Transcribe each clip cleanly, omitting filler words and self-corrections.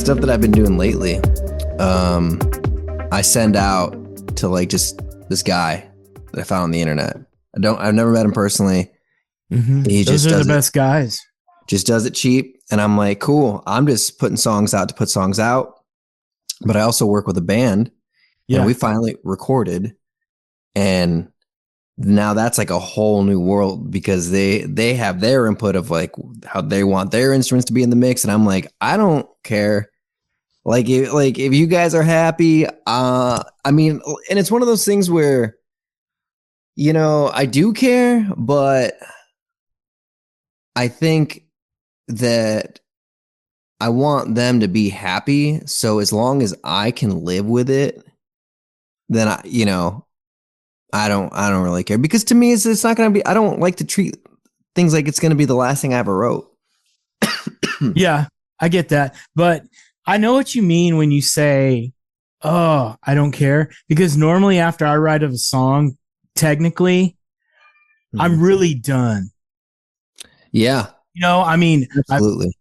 stuff that I've been doing lately, I send out to like just this guy that I found on the internet. I've never met him personally. Mm-hmm. He Those just are the does it, best guys. just does it cheap. And I'm like, cool. I'm just putting songs out to put songs out. But I also work with a band, and Yeah. we finally recorded. And now that's like a whole new world because they have their input of like how they want their instruments to be in the mix. And I'm like, I don't care. Like if you guys are happy, I mean, and it's one of those things where, I do care, but I think that I want them to be happy. So as long as I can live with it, then I don't really care, because to me it's not going to be, I don't like to treat things like it's going to be the last thing I ever wrote. Yeah, I get that. But I know what you mean when you say, oh, I don't care. Because normally after I write of a song, technically, I'm really done. Yeah, I mean, absolutely.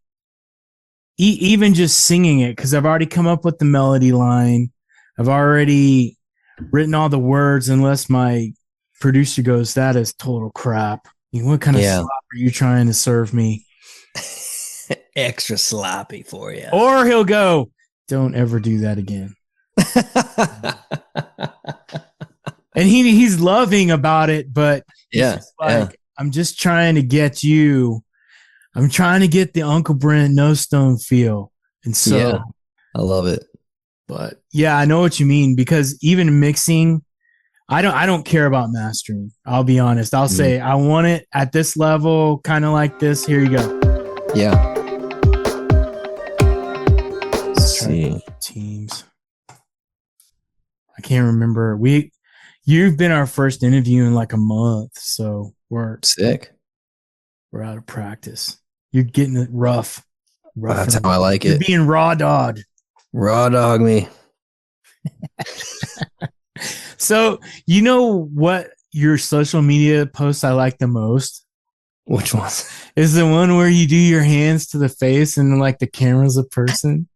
even just singing it, because I've already come up with the melody line. I've already written all the words, unless my producer goes, that is total crap. What kind of slop are you trying to serve me? Extra sloppy for you. Or he'll go, don't ever do that again. And he's loving about it, but I'm just trying to get you. I'm trying to get the Uncle Brent No Stone feel. And so I love it. But yeah, I know what you mean, because even mixing, I don't care about mastering. I'll be honest. I'll say I want it at this level, kind of like this. Here you go. Yeah. Let's see. Teams. I can't remember. You've been our first interview in like a month, so we're sick. We're out of practice. You're getting it rough. That's how I like it. You're being raw dog. Raw dog me. So, you know what your social media post I like the most? Which one? Is the one where you do your hands to the face and like the camera's a person.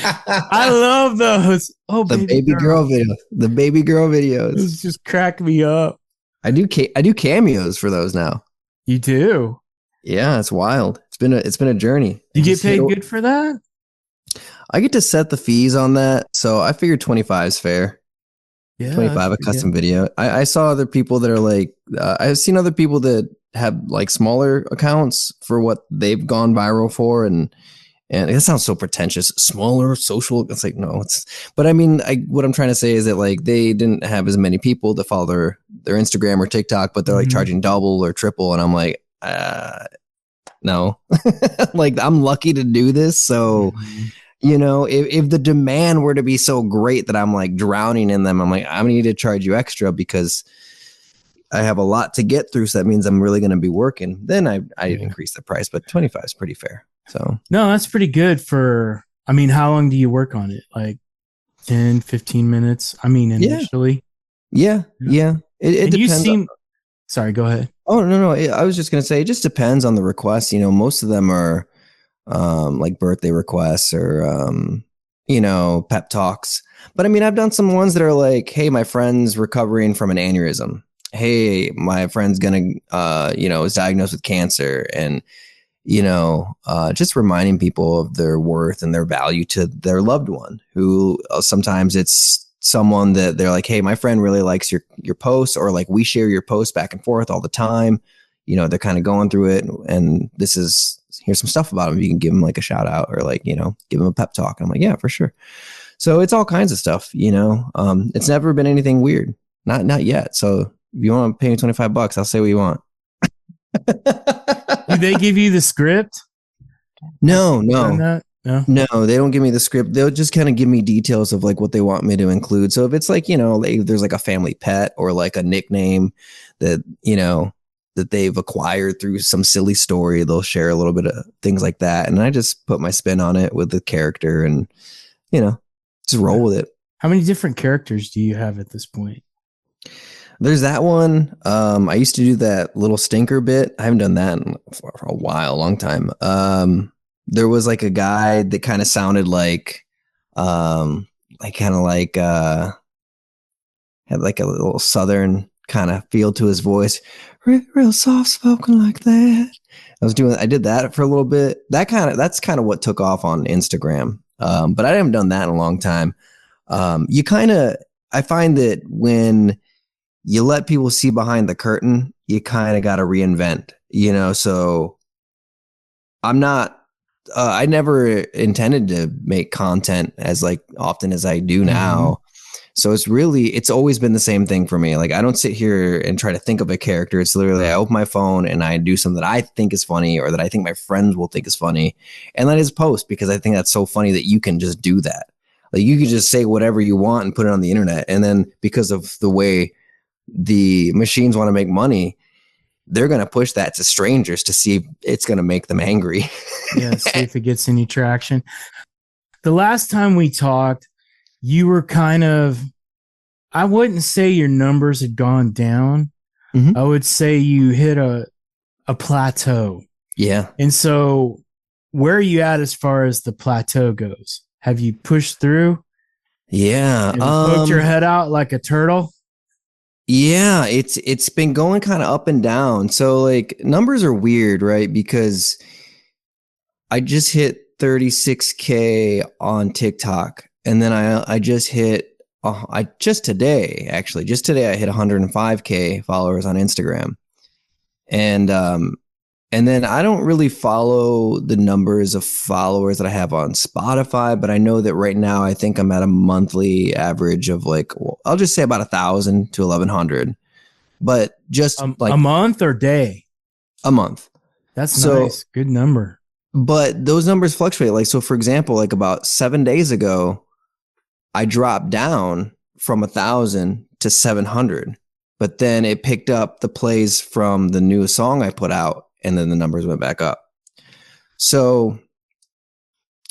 I love those. Oh, the baby girl video. The baby girl videos. Those just crack me up. I do cameos for those now. You do? Yeah, it's wild. It's been a journey. You get paid good for that? I get to set the fees on that, so I figured 25 is fair. Yeah, 25 a custom video. I saw other people that are like, I've seen other people that have like smaller accounts for what they've gone viral for, and it sounds so pretentious. Smaller social. It's like, no, but I mean, what I'm trying to say is that like they didn't have as many people to follow their Instagram or TikTok, but they're like charging double or triple, and I'm like, no, like I'm lucky to do this, so. If the demand were to be so great that I'm like drowning in them, I'm like, I need to charge you extra because I have a lot to get through. So that means I'm really going to be working. Then I increase the price, but 25 is pretty fair. So no, that's pretty good for, I mean, how long do you work on it? Like 10, 15 minutes? I mean, initially. Yeah. It depends. Sorry, go ahead. Oh, no. I was just going to say, it just depends on the requests. Most of them are, like birthday requests or pep talks, but I mean I've done some ones that are like, hey, my friend's recovering from an aneurysm, hey, my friend's gonna is diagnosed with cancer, and just reminding people of their worth and their value to their loved one, who sometimes it's someone that they're like, hey, my friend really likes your posts, or like we share your posts back and forth all the time, they're kind of going through it, and here's some stuff about them. You can give them like a shout out, or like, give them a pep talk. And I'm like, yeah, for sure. So it's all kinds of stuff, it's never been anything weird. Not yet. So if you want to pay me $25, I'll say what you want. Do they give you the script? No, they don't give me the script. They'll just kind of give me details of like what they want me to include. So if it's like, there's like a family pet or like a nickname that, that they've acquired through some silly story, they'll share a little bit of things like that. And I just put my spin on it with the character and, just roll with it. How many different characters do you have at this point? There's that one. I used to do that little stinker bit. I haven't done that for a while, a long time. there was like a guy that kind of sounded like kind of like had like a little southern kind of feel to his voice, real soft spoken like that. I did that for a little bit. That's kind of what took off on Instagram. But I haven't done that in a long time. I find that when you let people see behind the curtain, you kind of got to reinvent, so I never intended to make content as like often as I do Mm-hmm. now. So it's always been the same thing for me. Like I don't sit here and try to think of a character. It's literally I open my phone and I do something that I think is funny or that I think my friends will think is funny. And then I just post because I think that's so funny that you can just do that. Like you can just say whatever you want and put it on the internet. And then because of the way the machines want to make money, they're going to push that to strangers to see if it's going to make them angry. Yeah, see if it gets any traction. The last time we talked, you were kind of, I wouldn't say your numbers had gone down. Mm-hmm. I would say you hit a plateau. Yeah. And so, where are you at as far as the plateau goes? Have you pushed through? Yeah. Have you poked your head out like a turtle? Yeah, it's been going kind of up and down. So like numbers are weird, right? Because I just hit 36K on TikTok and then I just hit I just today I hit 105K followers on Instagram. And and then I don't really follow the numbers of followers that I have on Spotify, but I know that right now I think I'm at a monthly average of like, well, I'll just say about 1,000 to 1,100, but just A like month or day? a month. That's So, nice. Good number. but those numbers fluctuate. Like, so for example, like about 7 days ago, I dropped down from 1,000 to 700, but then it picked up the plays from the new song I put out, and then the numbers went back up. So,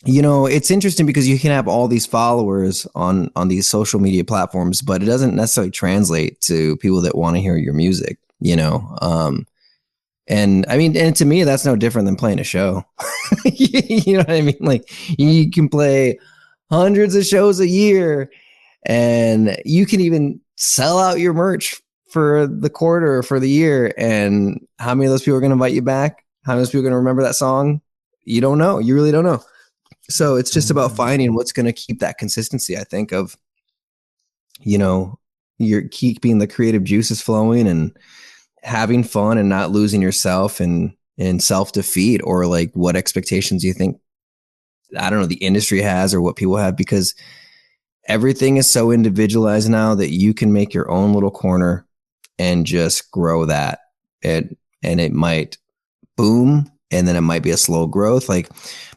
it's interesting because you can have all these followers on these social media platforms, but it doesn't necessarily translate to people that want to hear your music, and I mean, and to me, that's no different than playing a show. You know what I mean? Like you can play hundreds of shows a year and you can even sell out your merch for the quarter or for the year. And how many of those people are going to invite you back? How many of those people are going to remember that song? You don't know. You really don't know. So it's just about finding what's going to keep that consistency, I think, of, you're keeping the creative juices flowing and having fun and not losing yourself and in self-defeat or like what expectations you think, I don't know, the industry has or what people have, because everything is so individualized now that you can make your own little corner and just grow that. And it might boom and then it might be a slow growth. Like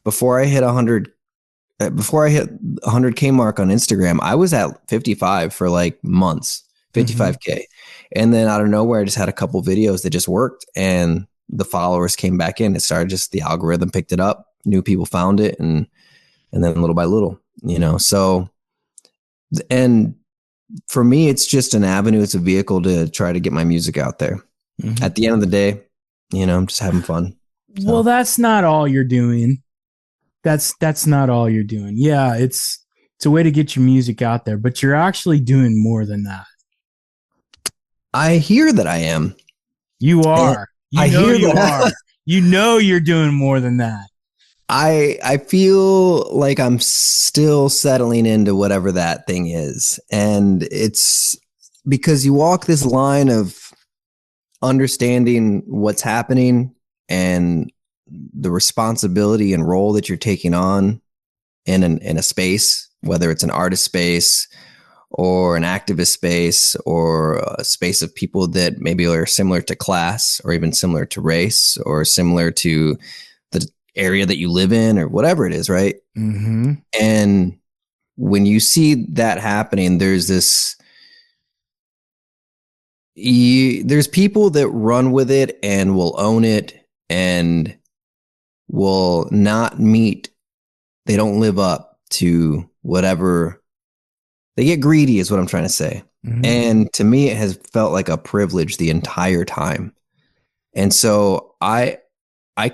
before I hit 100K mark on Instagram, I was at 55 for like months, 55K. Mm-hmm. And then out of nowhere, I just had a couple videos that just worked and the followers came back in. It started just the algorithm picked it up, new people found it. And then little by little, so, and for me, it's just an avenue. It's a vehicle to try to get my music out there. Mm-hmm. At the end of the day, I'm just having fun. So. Well, that's not all you're doing. That's not all you're doing. Yeah, it's a way to get your music out there, but you're actually doing more than that. I hear that I am. You are. You are. You know you're doing more than that. I feel like I'm still settling into whatever that thing is. And it's because you walk this line of understanding what's happening and the responsibility and role that you're taking on in a space, whether it's an artist space or an activist space or a space of people that maybe are similar to class or even similar to race or similar to the area that you live in or whatever it is, right? Mm-hmm. And when you see that happening, there's people that run with it and will own it and will not meet. They don't live up to whatever. They get greedy is what I'm trying to say. Mm-hmm. And to me, it has felt like a privilege the entire time. And so I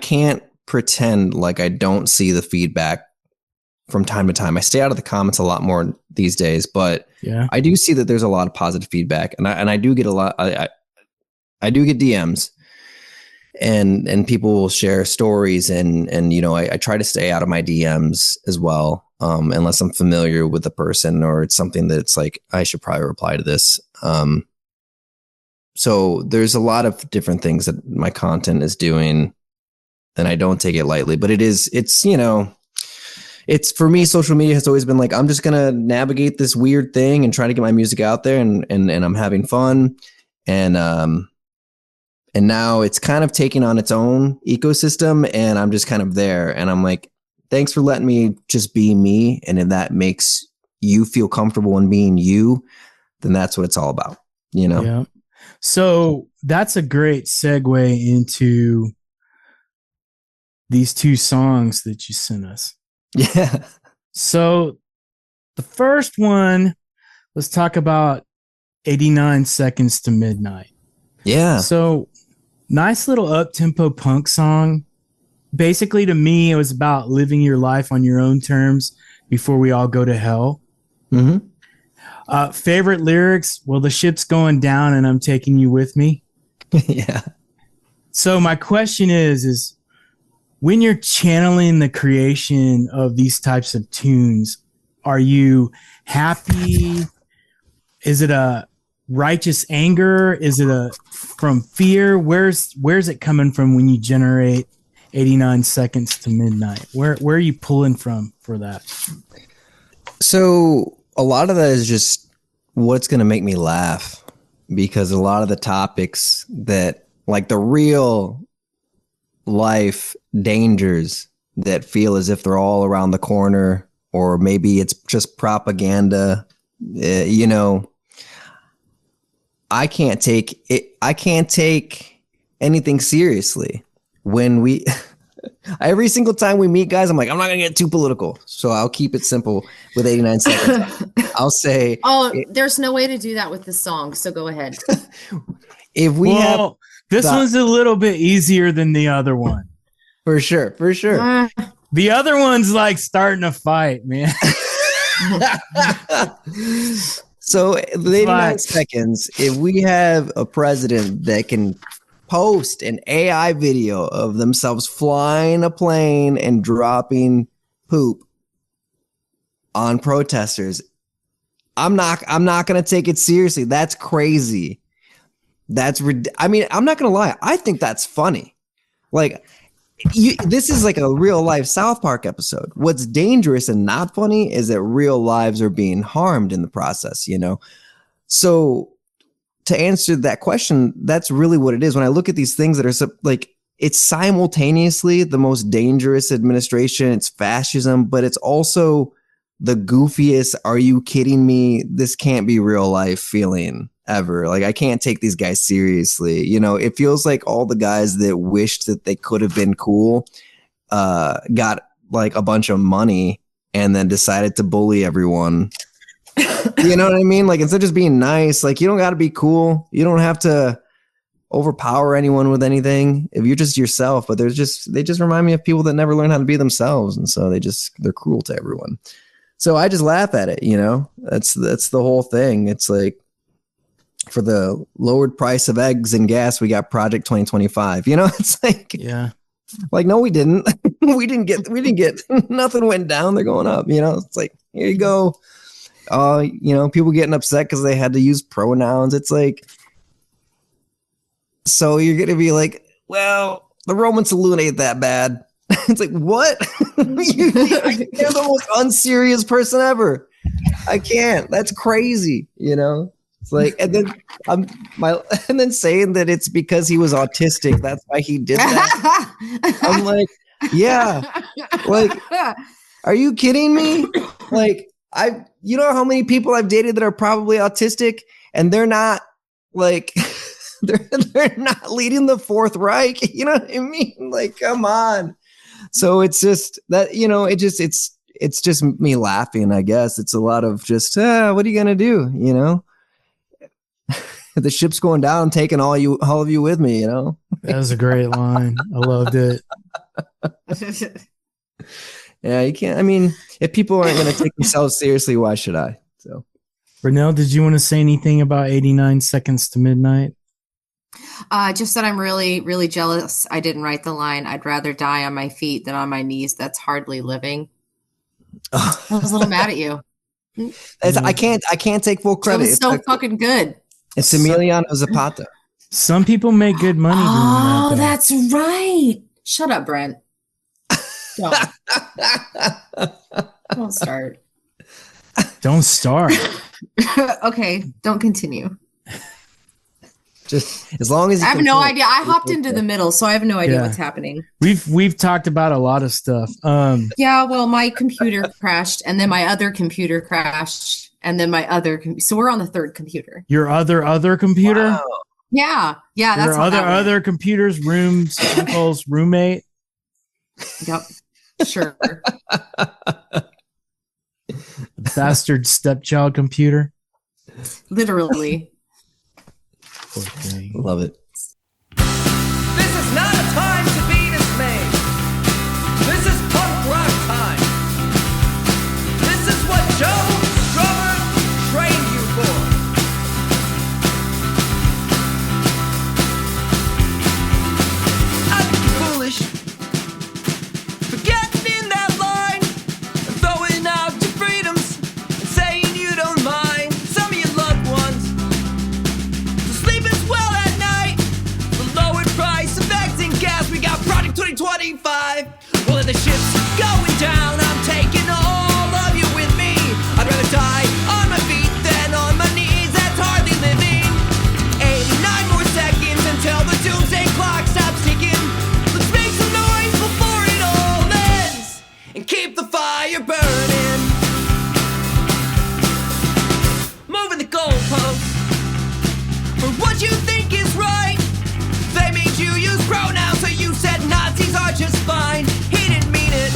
can't pretend like I don't see the feedback from time to time. I stay out of the comments a lot more these days, but Yeah. I do see that there's a lot of positive feedback, and I do get a lot. I do get DMs, and people will share stories, and I try to stay out of my DMs as well, unless I'm familiar with the person or it's something that's like I should probably reply to this. So there's a lot of different things that my content is doing, and I don't take it lightly. But it's for me, social media has always been like, I'm just gonna navigate this weird thing and try to get my music out there, and I'm having fun, and now it's kind of taking on its own ecosystem, and I'm just kind of there, and I'm like, thanks for letting me just be me, and if that makes you feel comfortable in being you, then that's what it's all about, Yeah. So that's a great segue into these two songs that you sent us. Yeah. So the first one, let's talk about 89 Seconds to Midnight. Yeah. So nice little up-tempo punk song. Basically, to me, it was about living your life on your own terms before we all go to hell. Mm-hmm. Favorite lyrics? Well, the ship's going down and I'm taking you with me. Yeah. So my question is when you're channeling the creation of these types of tunes, are you happy? Is it a righteous anger? Is it from fear? Where's it coming from when you generate 89 Seconds to Midnight? Where are you pulling from for that? So a lot of that is just what's going to make me laugh, because a lot of the topics that, like, the real life dangers that feel as if they're all around the corner, or maybe it's just propaganda, I can't take it. I can't take anything seriously when we every single time we meet, guys, I'm like, I'm not gonna get too political, so I'll keep it simple with 89 seconds. I'll say, there's no way to do that with this song, so go ahead. If we have this one's a little bit easier than the other one. For sure. The other one's like starting a fight, man. So the 89 seconds, if we have a president that can post an AI video of themselves flying a plane and dropping poop on protesters, I'm not going to take it seriously. That's crazy. I mean, I'm not going to lie. I think that's funny. Like, this is like a real life South Park episode. What's dangerous and not funny is that real lives are being harmed in the process, So to answer that question, that's really what it is. When I look at these things that are like, it's simultaneously the most dangerous administration, it's fascism, but it's also the goofiest, are you kidding me? This can't be real life feeling ever. Like, I can't take these guys seriously. It feels like all the guys that wished that they could have been cool got like a bunch of money and then decided to bully everyone. You know what I mean? Like, instead of just being nice, like, you don't got to be cool. You don't have to overpower anyone with anything if you're just yourself. But they just remind me of people that never learn how to be themselves, and so they're cruel to everyone. So I just laugh at it. That's the whole thing. It's like, for the lowered price of eggs and gas, we got Project 2025. It's like, yeah, like, no, we didn't. we didn't get nothing went down. They're going up. It's like, here you go. People getting upset because they had to use pronouns. It's like, so you're gonna be like, well, the Roman salute ain't that bad. It's like, what? You're the most unserious person ever. I can't. That's crazy. It's like, and then saying that it's because he was autistic, that's why he did that. I'm like, yeah, like, are you kidding me? Like, you know how many people I've dated that are probably autistic, and they're not like they're not leading the Fourth Reich. You know what I mean? Like, come on. So it's just that, it's just me laughing, I guess. It's a lot of just, what are you gonna do? The ship's going down, I'm taking all of you with me, That was a great line. I loved it. Yeah, you can't. I mean, if people aren't going to take themselves seriously, why should I? So, Brunel, did you want to say anything about 89 Seconds to Midnight? Just that I'm really, really jealous. I didn't write the line. I'd rather die on my feet than on my knees. That's hardly living. I was a little mad at you. I can't take full It credit. was so fucking good. It's Emiliano Zapata. Some people make good money doing that. Oh, that's right. Shut up, Brent. Don't. Don't start. Don't start. Okay, don't continue. Just as long as I have no idea. I hopped into the middle, so I have no idea Yeah. what's happening. We've talked about a lot of stuff. Yeah, well, my computer crashed, and then my other computer crashed, and then my other. So we're on the third computer. Your other computer? Wow. Yeah, Your that's how that went. other computers, rooms, uncle's roommate. Yep, sure. Bastard stepchild computer. Literally. Poor thing. Love it. This is not a time to be dismayed. This is punk rock time. This is what Joe Strummer trained you for. I think you're foolish for getting in that line and throwing out your freedoms and saying you don't mind some of your loved ones. Sleep as well at night. The lowered price of vaccine gas. We got Project 2025. Well, if the ship's going down, I'm taking all of you with me. I'd rather die on my feet than on my knees. That's hardly living. 89 more seconds until the doomsday clock stops ticking. Let's make some noise before it all ends and keep the fire burning. Moving the goalposts for what you think is right. They made you use pronouns, so you said Nazis are just fine. He didn't mean it.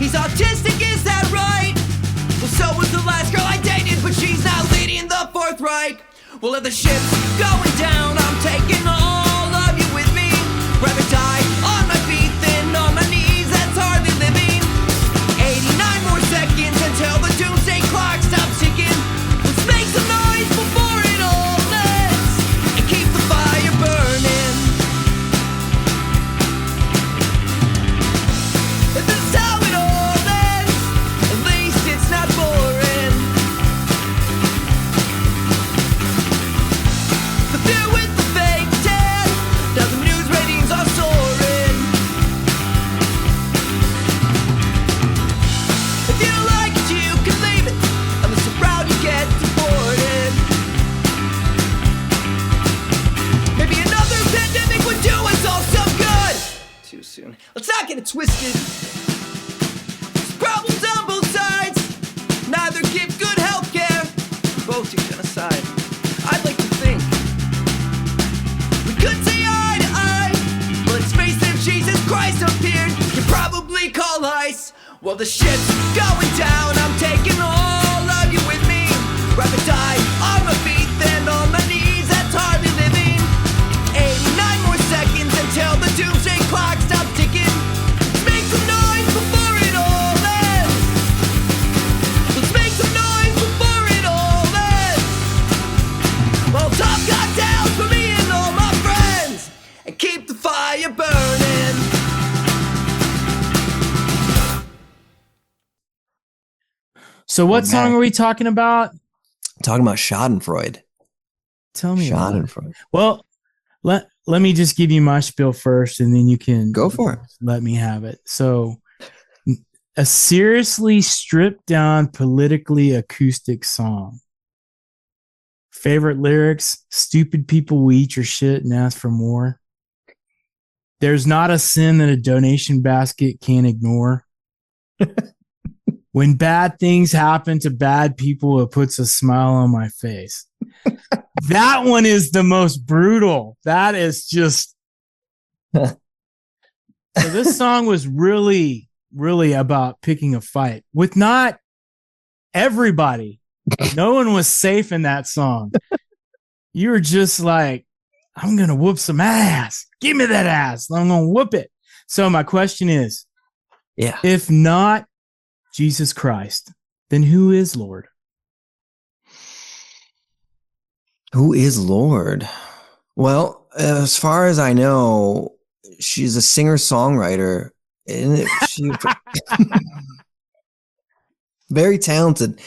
He's autistic, is that right? Well, so was the last girl I dated, but she's now leading the Fourth Reich. Well, if the ship's going down, I'm taking all of you with me. Rather die on my feet than on my knees. That's hardly living. 89 more seconds until the doomsday clock stops ticking. Let's make some noise before it all ends and keep the fire burning. If this is how it all ends, at least it's not boring. The fear with the fake tan, now the news ratings are soaring. If you don't like it, you can leave it, unless you're proud you get deported. Maybe another pandemic would do us all some good. Too soon. Let's not get it twisted. There's problems on both sides. Neither give good health care. Both do genocide. I'd like to think we could say eye to eye. But let's face it, if Jesus Christ appeared, you'd probably call ICE. Well, the shit's going down. I'm taking all of you with me. Rather die on my feet than on my knees. That's hardly living. 89 more seconds until the doomsday clock stops ticking. Let's make some noise before it all ends. Let's make some noise before it all ends. Well, top cocktails for me and all my friends, and keep the fire burning. So what Okay. song are we talking about? Talking about Schadenfreude. Tell me about it. Schadenfreude. Well, let me just give you my spiel first, and then you can Go for it. let me have it. So, a seriously stripped down, politically acoustic song. Favorite lyrics: stupid people will eat your shit and ask for more. There's not a sin that a donation basket can't ignore. When bad things happen to bad people, it puts a smile on my face. That one is the most brutal. That is just. So this song was really, really about picking a fight with not everybody. No one was safe in that song. You were just like, I'm going to whoop some ass. Give me that ass. I'm going to whoop it. So my question is, Yeah. if not Jesus Christ, then who is Lord? Who is Lord? Well, as far as I know, she's a singer-songwriter. And she very talented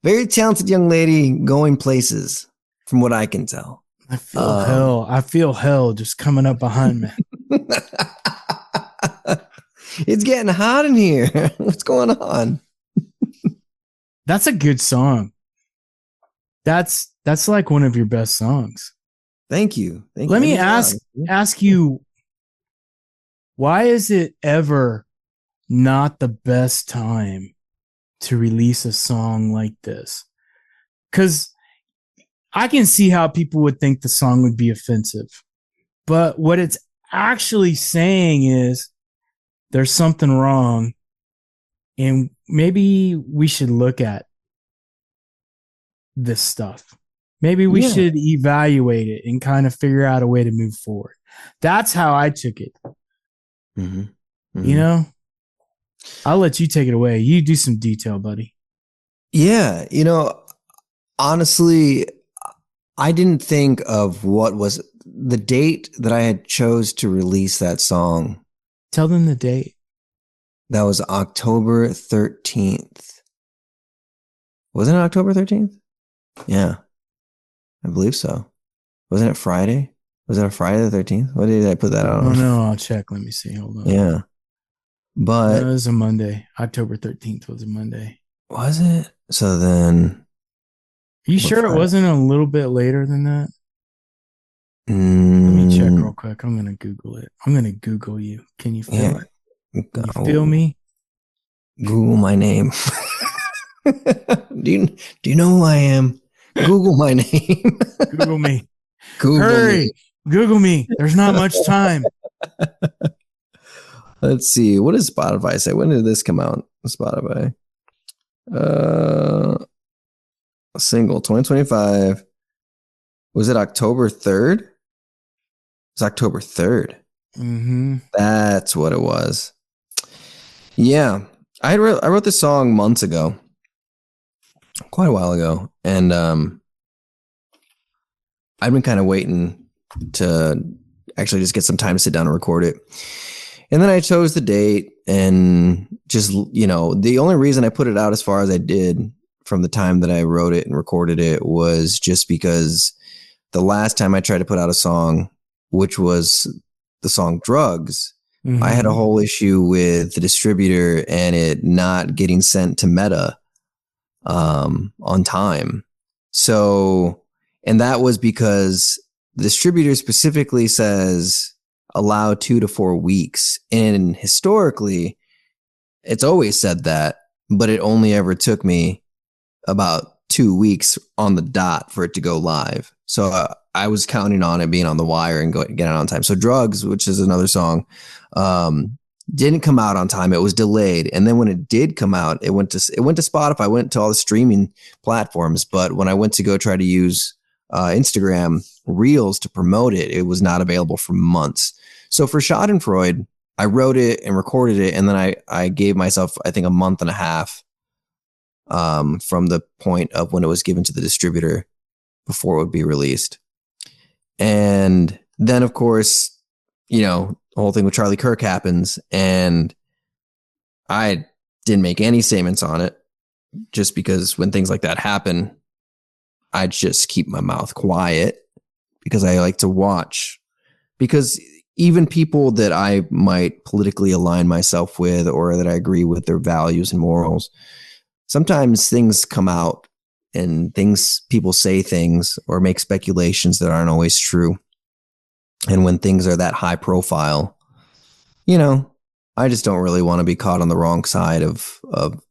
young lady going places, from what I can tell. I feel hell. I feel hell just coming up behind me. It's getting hot in here. What's going on? That's a good song. That's like one of your best songs. Thank you. Let me ask you, why is it ever not the best time to release a song like this? Because I can see how people would think the song would be offensive, but what it's actually saying is there's something wrong, and maybe we should look at this stuff. Maybe we should evaluate it and kind of figure out a way to move forward. That's how I took it. Mm-hmm. Mm-hmm. You know, I'll let you take it away. You do some detail, buddy. Yeah. Honestly, I didn't think of what was the date that I had chose to release that song. Tell them the date. That was October 13th. Wasn't it October 13th? Yeah, I believe so. Wasn't it Friday? Was it a Friday the 13th? What did I put that on? Oh, no, I'll check. Let me see. Hold on. Yeah. But it was a Monday. October 13th was a Monday. Was it? So then. Are you sure it wasn't a little bit later than that? Let Mm, me check real quick. I'm going to Google it. I'm going to Google you. Can you feel it? Can you feel me? Google my name. Do you know who I am? Google my name. Google me. Google Hurry. me. Google me. There's not much time. Let's see. What does Spotify say? When did this come out? Spotify. A single 2025. Was it October 3rd? It's October 3rd. Mm-hmm. That's what it was. Yeah. I wrote this song months ago. Quite a while ago. And I've been kind of waiting to actually just get some time to sit down and record it. And then I chose the date, and just, the only reason I put it out as far as I did from the time that I wrote it and recorded it was just because the last time I tried to put out a song, which was the song Drugs, I had a whole issue with the distributor and it not getting sent to Meta on time. So, and that was because the distributor specifically says allow 2 to 4 weeks. And historically, it's always said that, but it only ever took me about 2 weeks on the dot for it to go live. So I was counting on it being on the wire and getting it on time. So Drugs, which is another song, didn't come out on time. It was delayed. And then when it did come out, it went to Spotify, went to all the streaming platforms. But when I went to go try to use Instagram Reels to promote it, it was not available for months. So for Schadenfreude, I wrote it and recorded it. And then I gave myself, I think, a month and a half from the point of when it was given to the distributor before it would be released. And then, of course, the whole thing with Charlie Kirk happens, and I didn't make any statements on it just because when things like that happen, I just keep my mouth quiet because I like to watch. Because even people that I might politically align myself with or that I agree with their values and morals, sometimes things come out and people say things or make speculations that aren't always true. And when things are that high profile, I just don't really want to be caught on the wrong side of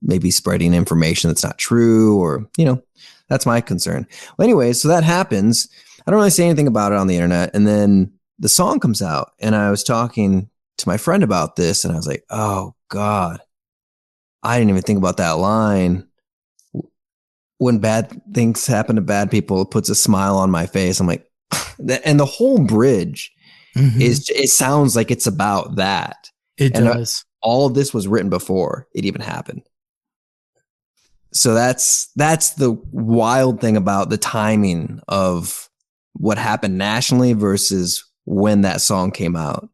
maybe spreading information that's not true, or, that's my concern. Well, anyway, so that happens. I don't really say anything about it on the internet. And then the song comes out, and I was talking to my friend about this, and I was like, oh God, I didn't even think about that line. When bad things happen to bad people, it puts a smile on my face. I'm like, and the whole bridge it sounds like it's about that. It And does. all of this was written before it even happened. So that's the wild thing about the timing of what happened nationally versus when that song came out.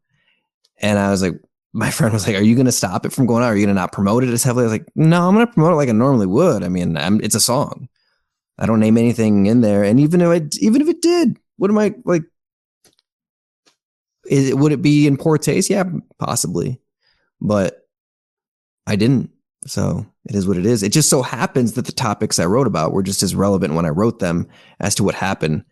And I was like, my friend was like, "Are you going to stop it from going out? Are you going to not promote it as heavily?" I was like, "No, I'm going to promote it like I normally would. I mean, it's a song. I don't name anything in there. And even if it did, what am I like? Would it be in poor taste? Yeah, possibly, but I didn't. So it is what it is. It just so happens that the topics I wrote about were just as relevant when I wrote them as to what happened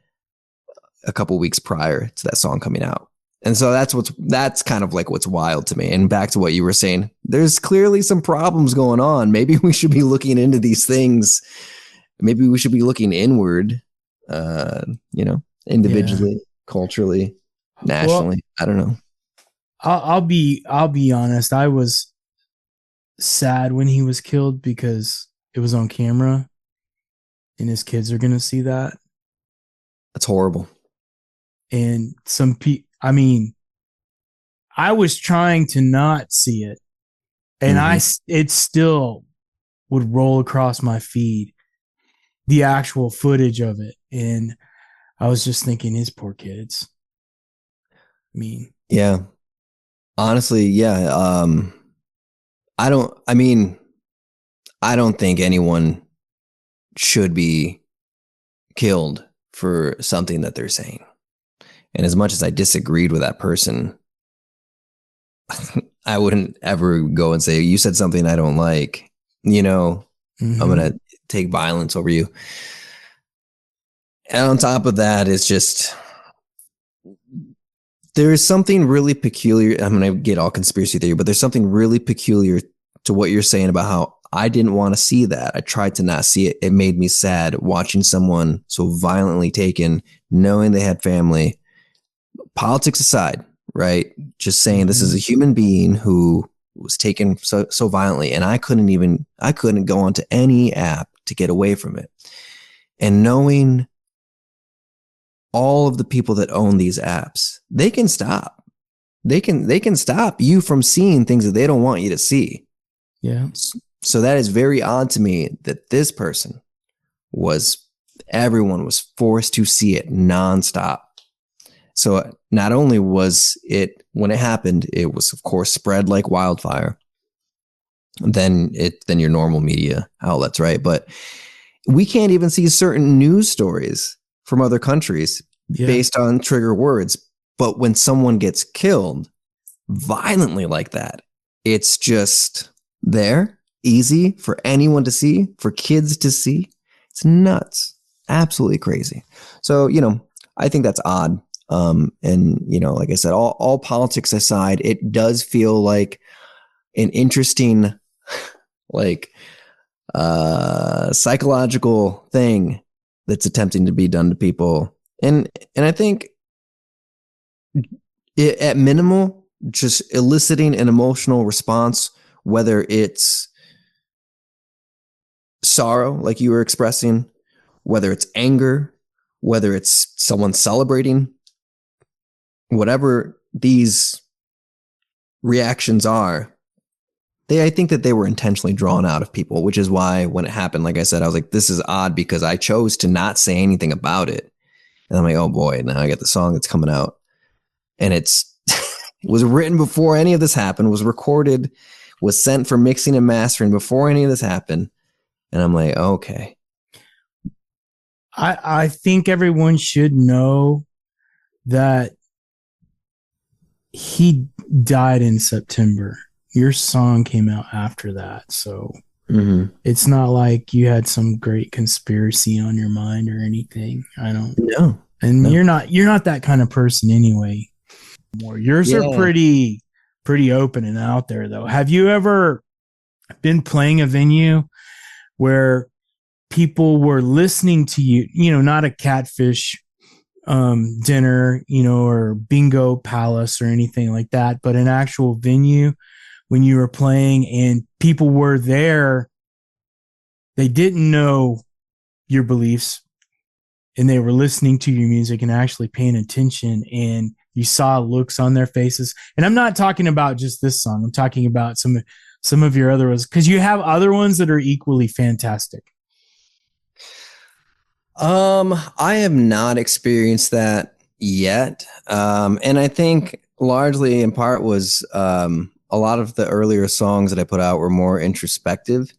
a couple weeks prior to that song coming out. And so that's kind of like what's wild to me. And back to what you were saying, there's clearly some problems going on. Maybe we should be looking into these things. Maybe we should be looking inward, individually, culturally, nationally. Well, I don't know. I'll be honest. I was sad when he was killed because it was on camera and his kids are going to see that. That's horrible. And some people, I mean, I was trying to not see it and it still would roll across my feed, the actual footage of it. And I was just thinking, his poor kids. I mean, yeah, honestly, yeah. I don't think anyone should be killed for something that they're saying. And as much as I disagreed with that person, I wouldn't ever go and say, "You said something I don't like, I'm going to take violence over you." And on top of that, it's just, there is something really peculiar. I'm going to get all conspiracy theory, but there's something really peculiar to what you're saying about how I didn't want to see that. I tried to not see it. It made me sad watching someone so violently taken, knowing they had family. Politics aside, right? Just saying this is a human being who was taken so violently, and I couldn't go onto any app to get away from it. And knowing all of the people that own these apps, they can stop. They can stop you from seeing things that they don't want you to see. Yeah. So that is very odd to me that this person everyone was forced to see it nonstop. So not only was it, when it happened, it was of course spread like wildfire than your normal media outlets, right? But we can't even see certain news stories from other countries based on trigger words. But when someone gets killed violently like that, it's just there, easy for anyone to see, for kids to see. It's nuts. Absolutely crazy. So, I think that's odd. Like I said, all politics aside, it does feel like an interesting, psychological thing that's attempting to be done to people. And I think it, at minimal, just eliciting an emotional response, whether it's sorrow, like you were expressing, whether it's anger, whether it's someone celebrating, whatever these reactions are, I think that they were intentionally drawn out of people, which is why when it happened, like I said, I was like, this is odd because I chose to not say anything about it. And I'm like, oh boy, now I got the song that's coming out. And it was written before any of this happened, was recorded, was sent for mixing and mastering before any of this happened. And I'm like, okay. I think everyone should know that he died in September. Your song came out after that. So it's not like you had some great conspiracy on your mind or anything. I don't know. And no. You're not that kind of person anyway. Yours are pretty open and out there though. Have you ever been playing a venue where people were listening to you, not a Catfish dinner, or bingo palace or anything like that, but an actual venue when you were playing and people were there, they didn't know your beliefs and they were listening to your music and actually paying attention, and you saw looks on their faces. And I'm not talking about just this song. I'm talking about some of your other ones, because you have other ones that are equally fantastic. I have not experienced that yet. And I think largely in part was a lot of the earlier songs that I put out were more introspective.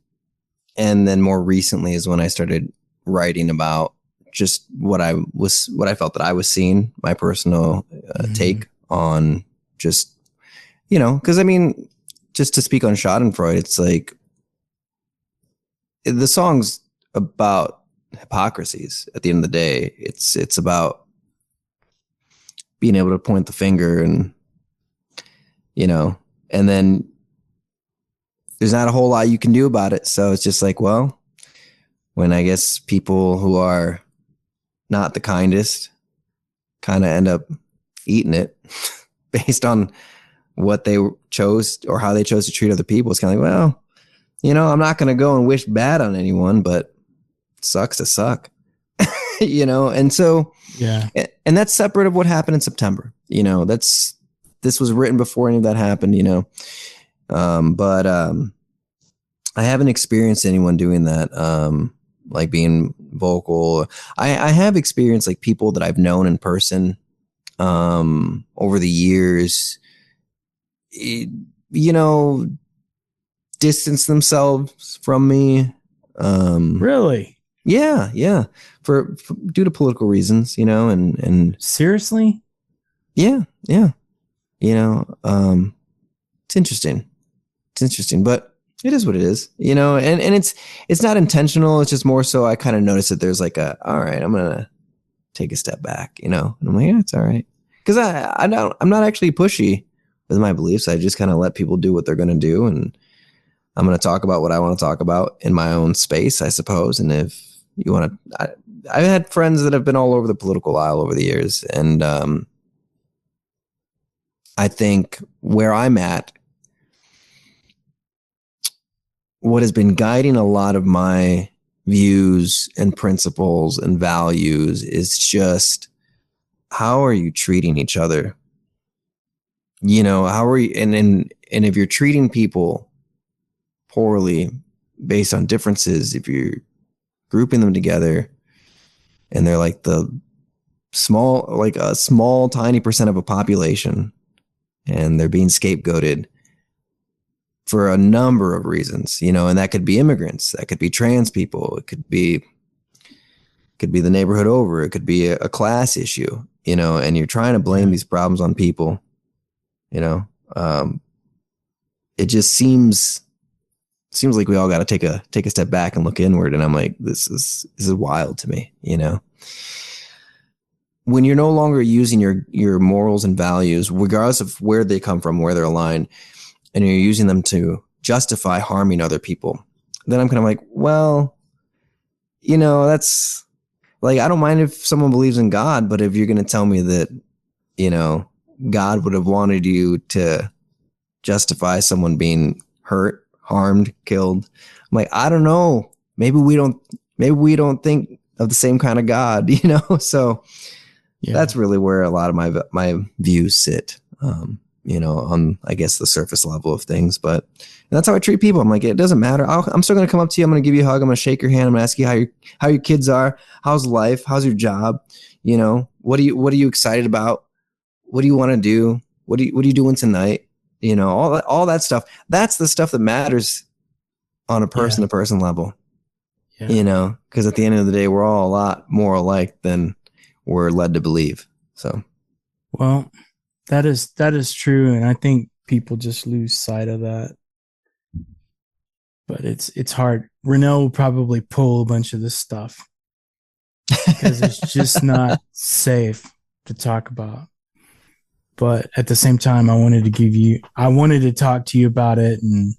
And then more recently is when I started writing about just what I felt that I was seeing, my personal take on just, because I mean, just to speak on Schadenfreude, it's like the song's about hypocrisies at the end of the day. It's about being able to point the finger and, and then there's not a whole lot you can do about it. So it's just like, well, when I guess people who are not the kindest kind of end up eating it based on what they chose or how they chose to treat other people, it's kind of like, well, I'm not going to go and wish bad on anyone, but it sucks to suck, and so, yeah. And that's separate of what happened in September. This was written before any of that happened, but I haven't experienced anyone doing that. Like being vocal. I have experienced like people that I've known in person, over the years, distance themselves from me. Really? Yeah. For due to political reasons, and seriously? Yeah. It's interesting, but it is what it is, and it's not intentional. It's just more so I kind of notice that there's like all right, I'm going to take a step back, and I'm like, yeah, it's all right. Cause I'm not actually pushy with my beliefs. I just kind of let people do what they're going to do. And I'm going to talk about what I want to talk about in my own space, I suppose. And if you want to, I've had friends that have been all over the political aisle over the years. And, I think where I'm at, what has been guiding a lot of my views and principles and values is just, how are you treating each other? How are you, and if you're treating people poorly based on differences, if you're grouping them together and they're like a small, tiny percent of a population, and they're being scapegoated for a number of reasons, and that could be immigrants, that could be trans people, it could be the neighborhood over, it could be a class issue, and you're trying to blame these problems on people, it just seems like we all got to take a step back and look inward. And I'm like, this is wild to me, when you're no longer using your morals and values, regardless of where they come from, where they're aligned, and you're using them to justify harming other people, then I'm kind of like, well, that's like, I don't mind if someone believes in God, but if you're going to tell me that, God would have wanted you to justify someone being hurt, harmed, killed, I'm like, I don't know. Maybe we don't think of the same kind of God, So that's really where a lot of my views sit, on, I guess, the surface level of things. But that's how I treat people. I'm like, it doesn't matter. I'm still going to come up to you. I'm going to give you a hug. I'm going to shake your hand. I'm going to ask you how your kids are. How's life? How's your job? What are you excited about? What do you want to do? What are you doing tonight? All that stuff. That's the stuff that matters on a person to person level, because at the end of the day, we're all a lot more alike than we're led to believe. So, well, that is true. And I think people just lose sight of that, but it's hard. Renell will probably pull a bunch of this stuff because it's just not safe to talk about. But at the same time, I wanted to talk to you about it and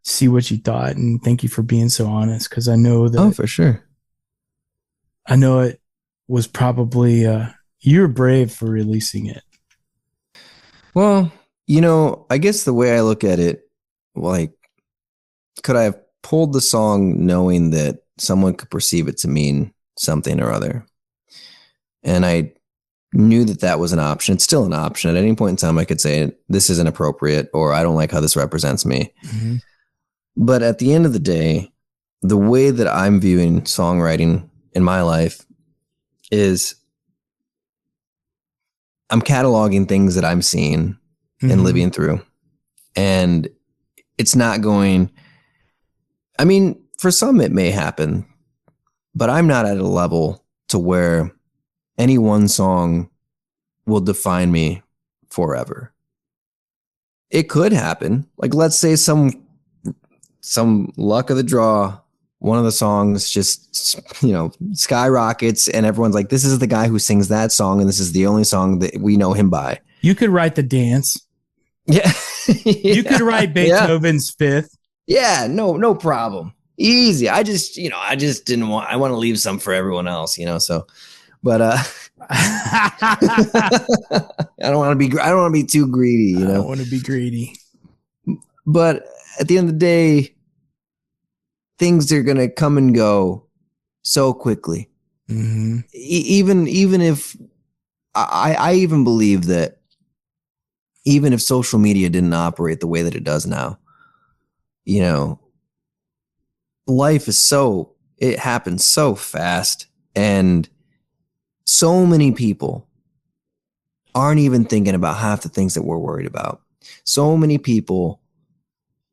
see what you thought. And thank you for being so honest. Cause I know that. Oh, for sure. I know it was probably, you were brave for releasing it. Well, I guess the way I look at it, like, could I have pulled the song knowing that someone could perceive it to mean something or other? And I knew that that was an option. It's still an option. At any point in time, I could say this isn't appropriate, or I don't like how this represents me. Mm-hmm. But at the end of the day, the way that I'm viewing songwriting in my life is I'm cataloging things that I'm seeing and living through. And it's not going, I mean, for some it may happen, but I'm not at a level to where any one song will define me forever. It could happen. Like, let's say some luck of the draw, one of the songs just, skyrockets and everyone's like, this is the guy who sings that song and this is the only song that we know him by. You could write The Dance. Yeah. You could write Beethoven's Fifth. Yeah, no problem. Easy. I just didn't want, I want to leave some for everyone else, so, but, I don't want to be too greedy, I don't want to be greedy. But at the end of the day, things are going to come and go so quickly. Mm-hmm. Even if I even believe that even if social media didn't operate the way that it does now, life is it happens so fast, and so many people aren't even thinking about half the things that we're worried about. So many people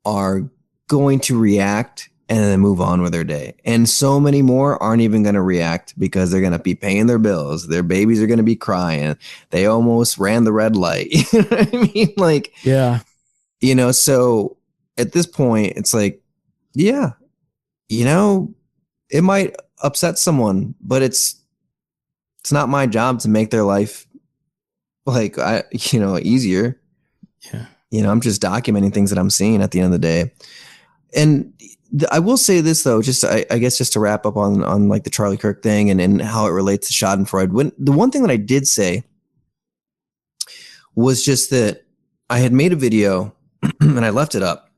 are going to react and then move on with their day. And so many more aren't even going to react because they're going to be paying their bills. Their babies are going to be crying. They almost ran the red light. You know what I mean? Like, yeah. So at this point, it's like, yeah, it might upset someone, but it's not my job to make their life easier. Yeah. I'm just documenting things that I'm seeing at the end of the day. And I will say this though, just I guess just to wrap up on like the Charlie Kirk thing and how it relates to Schadenfreude. The one thing that I did say was just that I had made a video and I left it up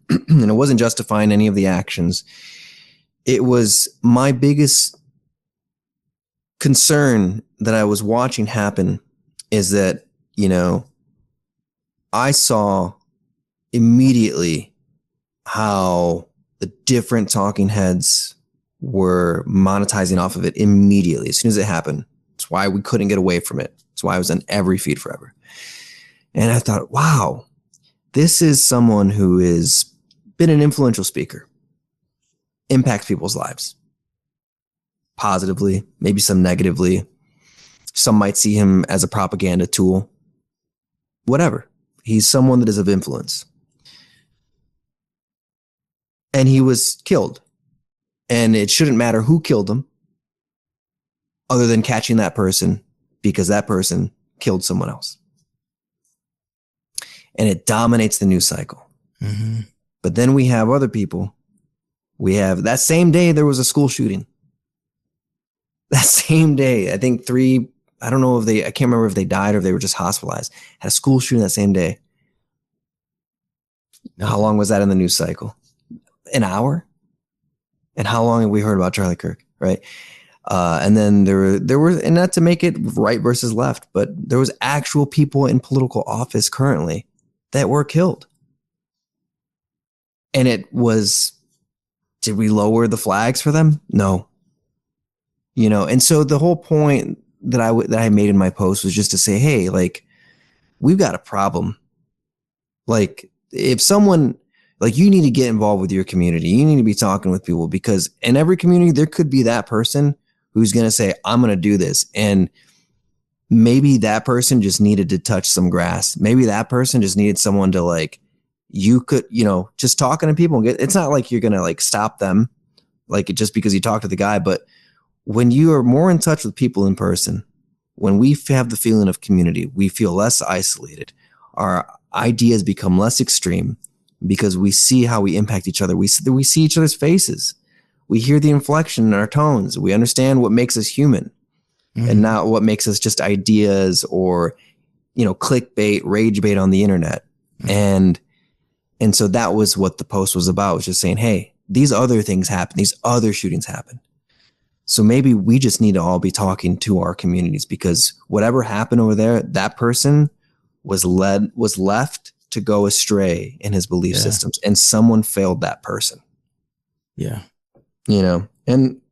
and it wasn't justifying any of the actions. It was my biggest concern that I was watching happen is that, I saw immediately how the different talking heads were monetizing off of it immediately as soon as it happened. That's why we couldn't get away from it. That's why I was on every feed forever. And I thought, wow, this is someone who has been an influential speaker, impacts people's lives positively, maybe some negatively. Some might see him as a propaganda tool. Whatever. He's someone that is of influence. And he was killed. And it shouldn't matter who killed him other than catching that person because that person killed someone else. And it dominates the news cycle. Mm-hmm. But then we have other people. We have that same day there was a school shooting. That same day, I think 3, I don't know I can't remember if they died or if they were just hospitalized. Had a school shooting that same day. How long was that in the news cycle? An hour? And how long have we heard about Charlie Kirk, right? And then there were, and not to make it right versus left, but there was actual people in political office currently that were killed. And it was, did we lower the flags for them? No. And so the whole point that I made in my post was just to say, hey, like, we've got a problem. Like, if someone, like, you need to get involved with your community. You need to be talking with people because in every community, there could be that person who's going to say, I'm going to do this. And maybe that person just needed to touch some grass. Maybe that person just needed someone to, like, you could, just talking to people. It's not like you're going to, like, stop them, like, just because you talk to the guy. But when you are more in touch with people in person, when we have the feeling of community, we feel less isolated. Our ideas become less extreme because we see how we impact each other. We see each other's faces. We hear the inflection in our tones. We understand what makes us human and not what makes us just ideas or, clickbait, rage bait on the internet. And so that was what the post was about, was just saying, hey, these other things happen. These other shootings happen. So maybe we just need to all be talking to our communities, because whatever happened over there, that person was left to go astray in his belief systems, and someone failed that person. Yeah. And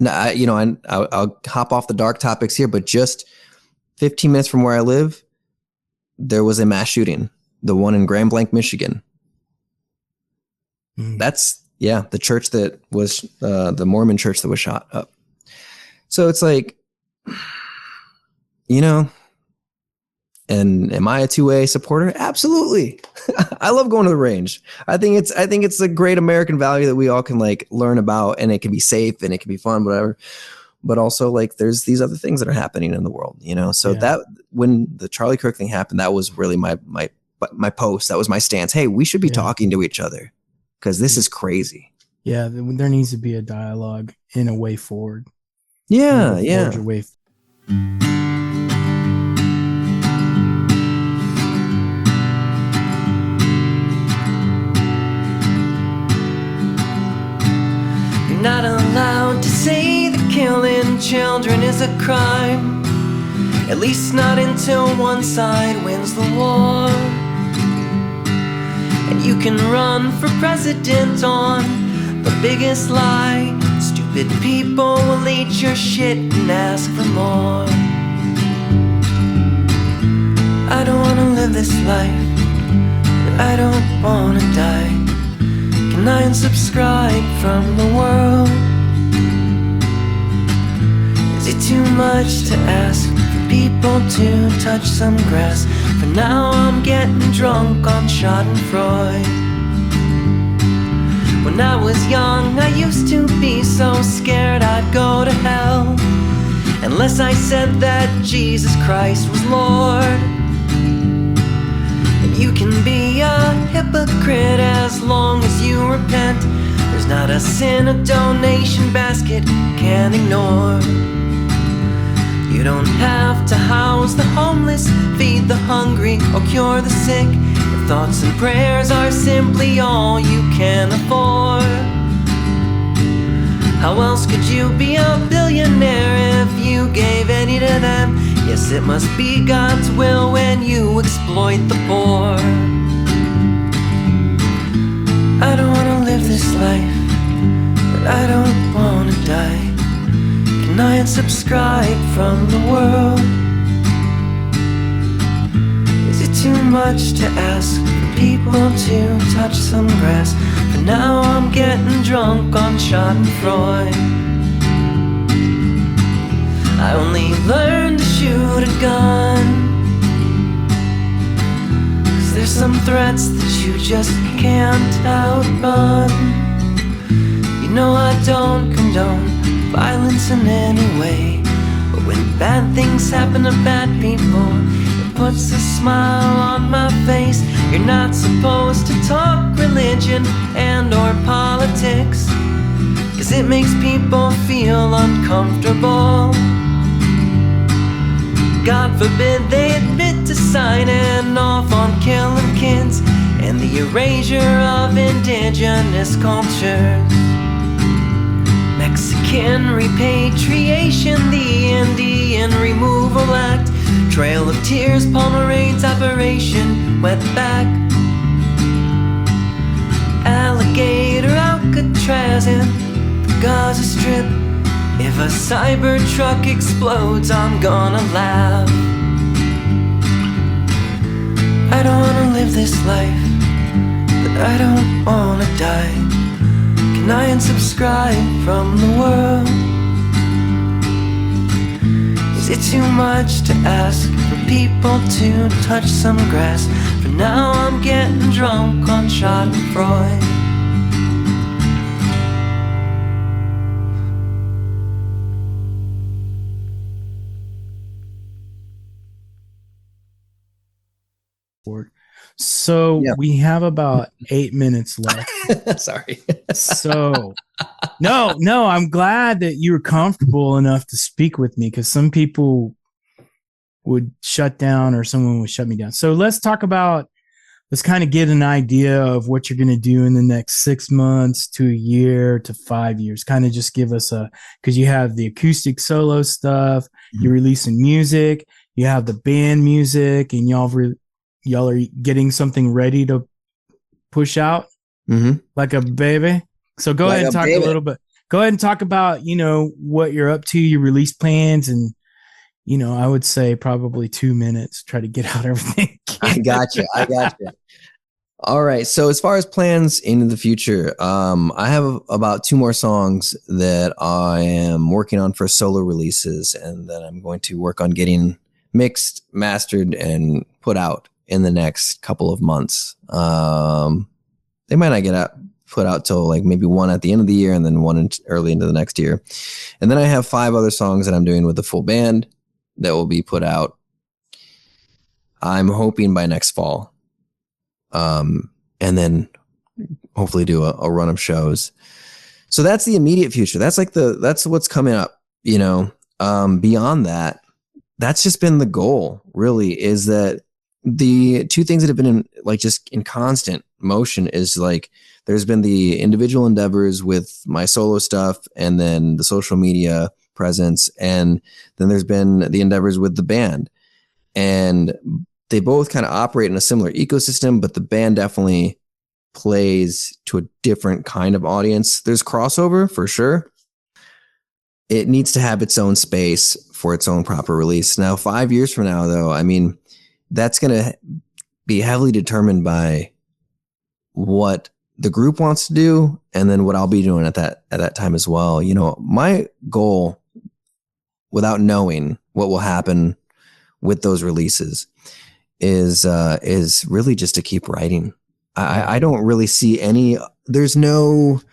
I'll hop off the dark topics here, but just 15 minutes from where I live, there was a mass shooting, the one in Grand Blanc, Michigan. That's, the church that was the Mormon church that was shot up. So it's like, and am I a 2A supporter? Absolutely. I love going to the range. I think it's a great American value that we all can like learn about, and it can be safe and it can be fun, whatever. But also like there's these other things that are happening in the world, So that when the Charlie Kirk thing happened, that was really my post. That was my stance. Hey, we should be talking to each other, because this is crazy. Yeah, there needs to be a dialogue in a way forward. Yeah. Your way. You're not allowed to say that killing children is a crime, at least not until one side wins the war. And you can run for president on the biggest lie. Stupid people will eat your shit and ask for more. I don't wanna live this life, but I don't wanna die. Can I unsubscribe from the world? Is it too much to ask for people to touch some grass? For now I'm getting drunk on schadenfreude. When I was young, I used to be so scared I'd go to hell, unless I said that Jesus Christ was Lord. And you can be a hypocrite as long as you repent. There's not a sin a donation basket can ignore. You don't have to house the homeless, feed the hungry, or cure the sick. If thoughts and prayers are simply all you can afford, how else could you be a billionaire if you gave any to them? Yes, it must be God's will when you exploit the poor. I don't wanna live this life, but I don't wanna die. Can I unsubscribe from the world? Is it too much to ask for people to touch some grass? For now I'm getting drunk on schadenfreude. I only learned to shoot a gun, 'cause there's some threats that you just can't outrun. You know I don't condone violence in any way, but when bad things happen to bad people, it puts a smile on my face. You're not supposed to talk religion and or politics, 'cause it makes people feel uncomfortable. God forbid they admit to signing off on killing kids and the erasure of indigenous cultures. Mexican repatriation, the Indian Removal Act, Trail of Tears, Pomerades Operation Wetback, Alligator, Alcatraz, and the Gaza Strip. If a Cybertruck explodes, I'm gonna laugh. I don't wanna live this life, but I don't wanna die. Can I unsubscribe from the world? Is it too much to ask for people to touch some grass? For now I'm getting drunk on schadenfreude. So we have about 8 minutes left. Sorry. So no, I'm glad that you were comfortable enough to speak with me, because some people would shut down or someone would shut me down. So let's talk about let's kind of get an idea of what you're going to do in the next 6 months to a year to 5 years. Kind of just give us because you have the acoustic solo stuff, you're releasing music, you have the band music, and y'all are getting something ready to push out like a baby. So go ahead and talk a little bit. Go ahead and talk about, what you're up to, your release plans, and I would say probably 2 minutes, try to get out everything. I got you. All right. So as far as plans into the future, I have about 2 more songs that I am working on for solo releases, and that I'm going to work on getting mixed, mastered, and put out in the next couple of months. They might not put out till like maybe one at the end of the year and then one early into the next year. And then I have 5 other songs that I'm doing with the full band that will be put out, I'm hoping, by next fall. And then hopefully do a run of shows. So that's the immediate future. That's what's coming up, beyond that, that's just been the goal, really, is that the 2 things that have been in constant motion is like, there's been the individual endeavors with my solo stuff, and then the social media presence, and then there's been the endeavors with the band, and they both kind of operate in a similar ecosystem, but the band definitely plays to a different kind of audience. There's crossover for sure. It needs to have its own space for its own proper release. Now, 5 years from now, though, I mean, that's going to be heavily determined by what the group wants to do, and then what I'll be doing at that time as well. My goal, without knowing what will happen with those releases, is really just to keep writing. I don't really see there's no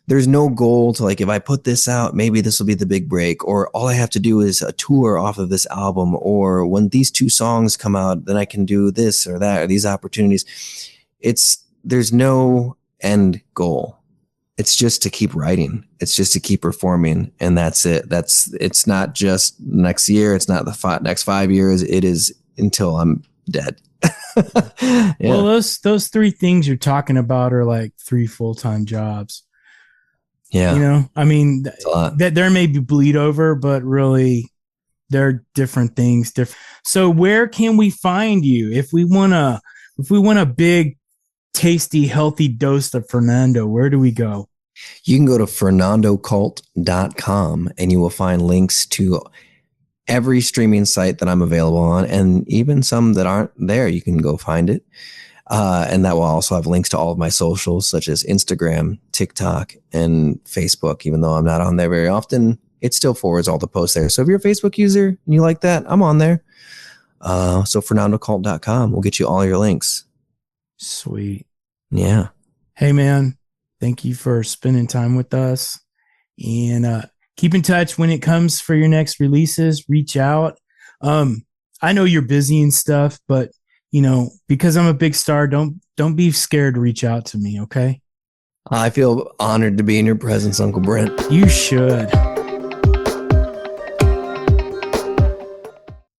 goal to, like, if I put this out, maybe this will be the big break, or all I have to do is a tour off of this album, or when these 2 songs come out, then I can do this or that, or these opportunities. There's no end goal. It's just to keep writing. It's just to keep performing. And that's it. It's not just next year. It's not the next 5 years. It is until I'm dead. Yeah. Well, those 3 things you're talking about are like 3 full-time jobs. Yeah. I mean, that there may be bleed over, but really they're different things. So where can we find you if we want a big, tasty, healthy dose of Fernando? Where do we go? You can go to fernandocult.com, and you will find links to every streaming site that I'm available on, and even some that aren't there, you can go find it. And that will also have links to all of my socials, such as Instagram, TikTok, and Facebook. Even though I'm not on there very often, it still forwards all the posts there. So if you're a Facebook user and you like that, I'm on there. So fernandocult.com will get you all your links. Sweet. Yeah. Hey, man, thank you for spending time with us, and keep in touch when it comes for your next releases. Reach out. I know you're busy and stuff, but because I'm a big star, don't be scared to reach out to me. Okay. I feel honored to be in your presence, Uncle Brent. You should.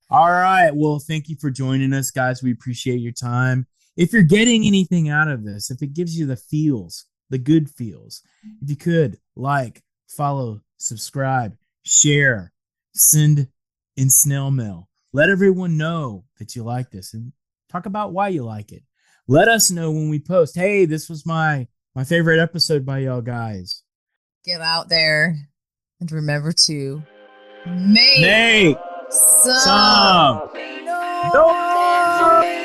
All right. Well, thank you for joining us, guys. We appreciate your time. If you're getting anything out of this, if it gives you the feels, the good feels, if you could follow, subscribe, share, send in snail mail, let everyone know that you like this, and talk about why you like it. Let us know when we post, hey, this was my favorite episode by y'all guys. Get out there and remember to make some noise.